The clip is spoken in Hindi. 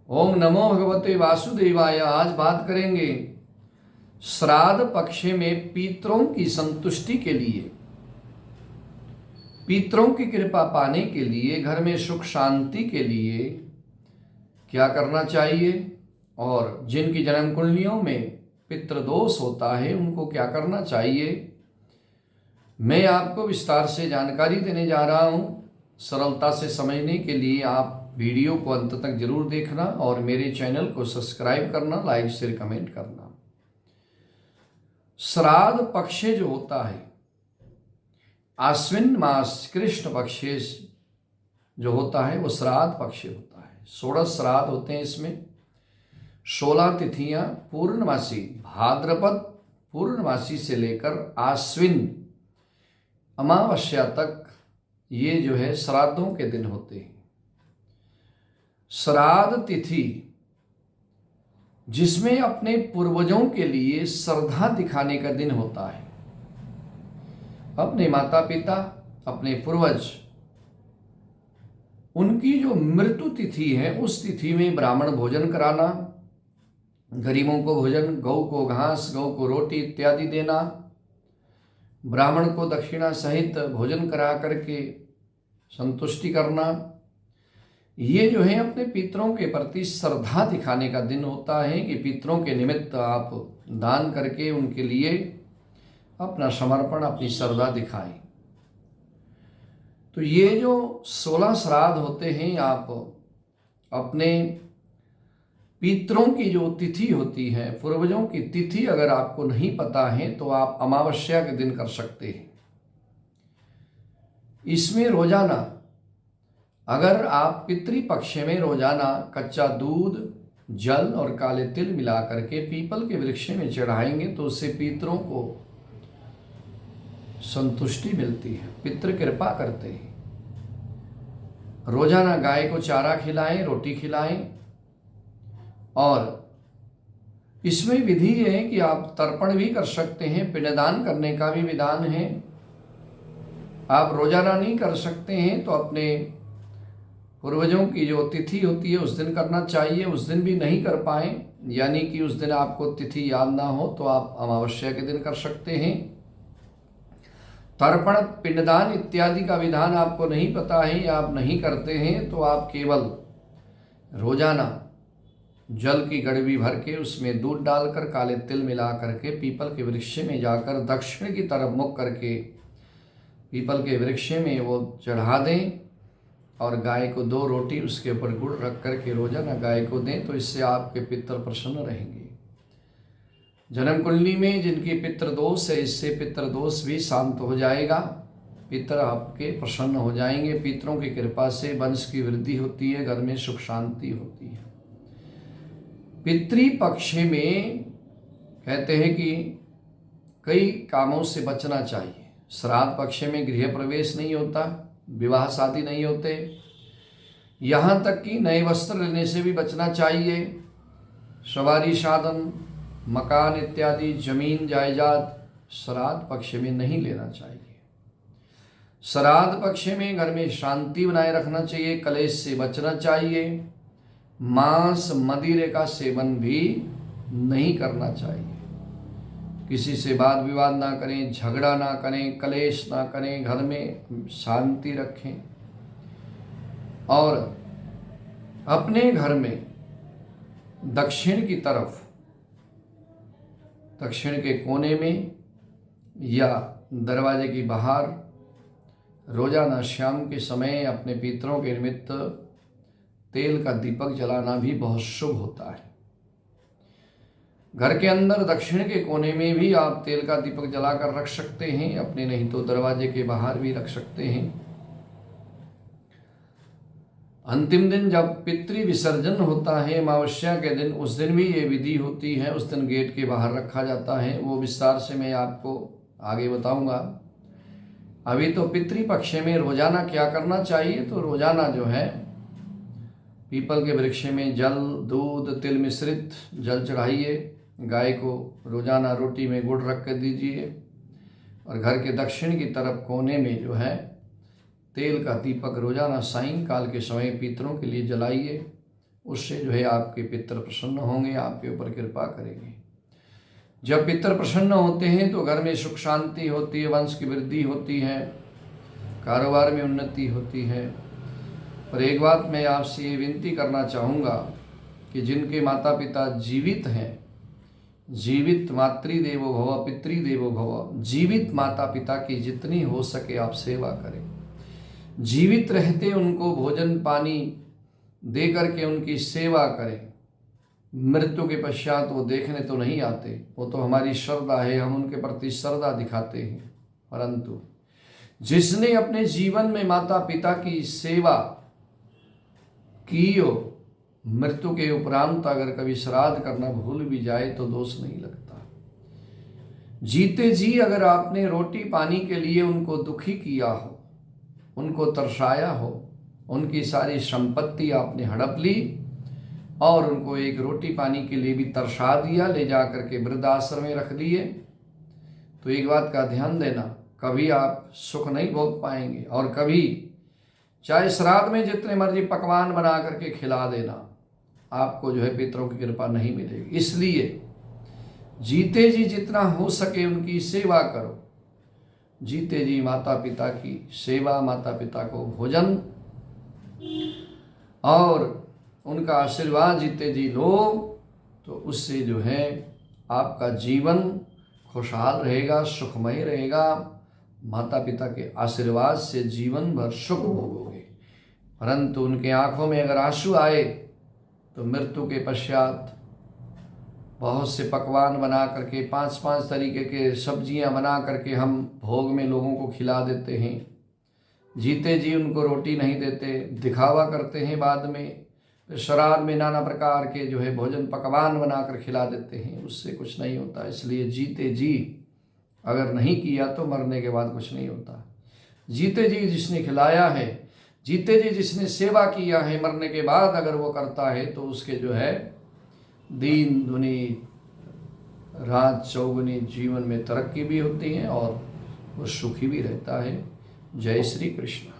ओम नमो भगवते वासुदेवाय। आज बात करेंगे श्राद्ध पक्ष में पितरों की संतुष्टि के लिए, पितरों की कृपा पाने के लिए, घर में सुख शांति के लिए क्या करना चाहिए और जिनकी जन्म कुंडलियों में पितृदोष होता है उनको क्या करना चाहिए। मैं आपको विस्तार से जानकारी देने जा रहा हूं। सरलता से समझने के लिए आप वीडियो को अंत तक जरूर देखना और मेरे चैनल को सब्सक्राइब करना, लाइक शेयर कमेंट करना। श्राद्ध पक्ष जो होता है, आश्विन मास कृष्ण पक्ष जो होता है वो श्राद्ध पक्ष होता है। 16 श्राद्ध होते हैं इसमें। 16 तिथियां पूर्णमासी भाद्रपद पूर्णमासी से लेकर आश्विन अमावस्या तक ये जो है श्राद्धों के दिन होते हैं। श्राद्ध तिथि जिसमें अपने पूर्वजों के लिए श्रद्धा दिखाने का दिन होता है। अपने माता पिता, अपने पूर्वज, उनकी जो मृत्यु तिथि है उस तिथि में ब्राह्मण भोजन कराना, गरीबों को भोजन, गौ को घास, गौ को रोटी इत्यादि देना, ब्राह्मण को दक्षिणा सहित भोजन करा करके संतुष्टि करना, ये जो है अपने पितरों के प्रति श्रद्धा दिखाने का दिन होता है कि पितरों के निमित्त आप दान करके उनके लिए अपना समर्पण, अपनी श्रद्धा दिखाएं। तो ये जो 16 श्राद्ध होते हैं, आप अपने पितरों की जो तिथि होती है, पूर्वजों की तिथि अगर आपको नहीं पता है तो आप अमावस्या के दिन कर सकते हैं। इसमें रोजाना अगर आप पितृपक्ष में रोजाना कच्चा दूध, जल और काले तिल मिला करके पीपल के वृक्ष में चढ़ाएंगे तो उससे पितरों को संतुष्टि मिलती है, पितृ कृपा करते हैं। रोजाना गाय को चारा खिलाएं, रोटी खिलाएं। और इसमें विधि है कि आप तर्पण भी कर सकते हैं, पिंडदान करने का भी विधान है। आप रोजाना नहीं कर सकते हैं तो अपने पूर्वजों की जो तिथि होती है उस दिन करना चाहिए। उस दिन भी नहीं कर पाए, यानी कि उस दिन आपको तिथि याद ना हो, तो आप अमावस्या के दिन कर सकते हैं। तर्पण, पिंडदान इत्यादि का विधान आपको नहीं पता है या आप नहीं करते हैं तो आप केवल रोजाना जल की गड़बी भर के उसमें दूध डालकर काले तिल मिला करके पीपल के वृक्ष में जाकर दक्षिण की तरफ मुख करके पीपल के वृक्ष में वो चढ़ा दें और गाय को 2 रोटी उसके ऊपर गुड़ रख करके रोजाना गाय को दें, तो इससे आपके पितर प्रसन्न रहेंगे। जन्म कुंडली में जिनकी पितृदोष है, इससे पितृदोष भी शांत हो जाएगा, पितर आपके प्रसन्न हो जाएंगे। पितरों की कृपा से वंश की वृद्धि होती है, घर में सुख शांति होती है। पितृपक्ष में कहते हैं कि कई कामों से बचना चाहिए। श्राद्ध पक्ष में गृह प्रवेश नहीं होता, विवाह शादी नहीं होते, यहाँ तक कि नए वस्त्र लेने से भी बचना चाहिए। सवारी साधन, मकान इत्यादि, जमीन जायदाद श्राद्ध पक्ष में नहीं लेना चाहिए। श्राद्ध पक्ष में घर में शांति बनाए रखना चाहिए, कलेश से बचना चाहिए। मांस मदिरे का सेवन भी नहीं करना चाहिए। किसी से वाद विवाद ना करें, झगड़ा ना करें, कलेश ना करें, घर में शांति रखें। और अपने घर में दक्षिण की तरफ, दक्षिण के कोने में या दरवाजे के बाहर रोजाना शाम के समय अपने पितरों के निमित्त तेल का दीपक जलाना भी बहुत शुभ होता है। घर के अंदर दक्षिण के कोने में भी आप तेल का दीपक जलाकर रख सकते हैं, अपने नहीं तो दरवाजे के बाहर भी रख सकते हैं। अंतिम दिन जब पितृ विसर्जन होता है अमावस्या के दिन, उस दिन भी ये विधि होती है। उस दिन गेट के बाहर रखा जाता है, वो विस्तार से मैं आपको आगे बताऊंगा। अभी तो पितृपक्ष में रोजाना क्या करना चाहिए, तो रोजाना जो है पीपल के वृक्ष में जल, दूध, तिल मिश्रित जल चढ़ाइए। गाय को रोजाना रोटी में गुड़ रख कर दीजिए और घर के दक्षिण की तरफ कोने में जो है तेल का दीपक रोजाना सायंकाल के समय पितरों के लिए जलाइए। उससे जो है आपके पितर प्रसन्न होंगे, आपके ऊपर कृपा करेंगे। जब पितर प्रसन्न होते हैं तो घर में सुख शांति होती है, वंश की वृद्धि होती है, कारोबार में उन्नति होती है। पर एक बात मैं आपसे ये विनती करना चाहूँगा कि जिनके माता पिता जीवित हैं, जीवित मातृदेवो भव पितृदेवो भव, जीवित माता पिता की जितनी हो सके आप सेवा करें। जीवित रहते उनको भोजन पानी दे करके उनकी सेवा करें। मृत्यु के पश्चात वो देखने तो नहीं आते, वो तो हमारी श्रद्धा है, हम उनके प्रति श्रद्धा दिखाते हैं। परंतु जिसने अपने जीवन में माता पिता की सेवा की हो, मृत्यु के उपरांत अगर कभी श्राद्ध करना भूल भी जाए तो दोष नहीं लगता। जीते जी अगर आपने रोटी पानी के लिए उनको दुखी किया हो, उनको तरसाया हो, उनकी सारी संपत्ति आपने हड़प ली और उनको एक रोटी पानी के लिए भी तरसा दिया, ले जा करके वृद्धाश्रम में रख दिए, तो एक बात का ध्यान देना, कभी आप सुख नहीं भोग पाएंगे। और कभी चाहे श्राद्ध में जितने मर्जी पकवान बना करके खिला देना, आपको जो है पितरों की कृपा नहीं मिलेगी। इसलिए जीते जी जितना हो सके उनकी सेवा करो। जीते जी माता पिता की सेवा, माता पिता को भोजन और उनका आशीर्वाद जीते जी लो, तो उससे जो है आपका जीवन खुशहाल रहेगा, सुखमय रहेगा। माता पिता के आशीर्वाद से जीवन भर सुख भोगोगे। परंतु उनके आंखों में अगर आंसू आए तो मृत्यु के पश्चात बहुत से पकवान बना करके, 5-5 तरीके के सब्जियां बना करके हम भोग में लोगों को खिला देते हैं। जीते जी उनको रोटी नहीं देते, दिखावा करते हैं। बाद में श्राद्ध में नाना प्रकार के जो है भोजन पकवान बनाकर खिला देते हैं, उससे कुछ नहीं होता। इसलिए जीते जी अगर नहीं किया तो मरने के बाद कुछ नहीं होता। जीते जी जिसने खिलाया है, जीते जी जिसने सेवा किया है, मरने के बाद अगर वो करता है तो उसके जो है दिन दुनी रात चौगुनी जीवन में तरक्की भी होती है और वो सुखी भी रहता है। जय श्री कृष्ण।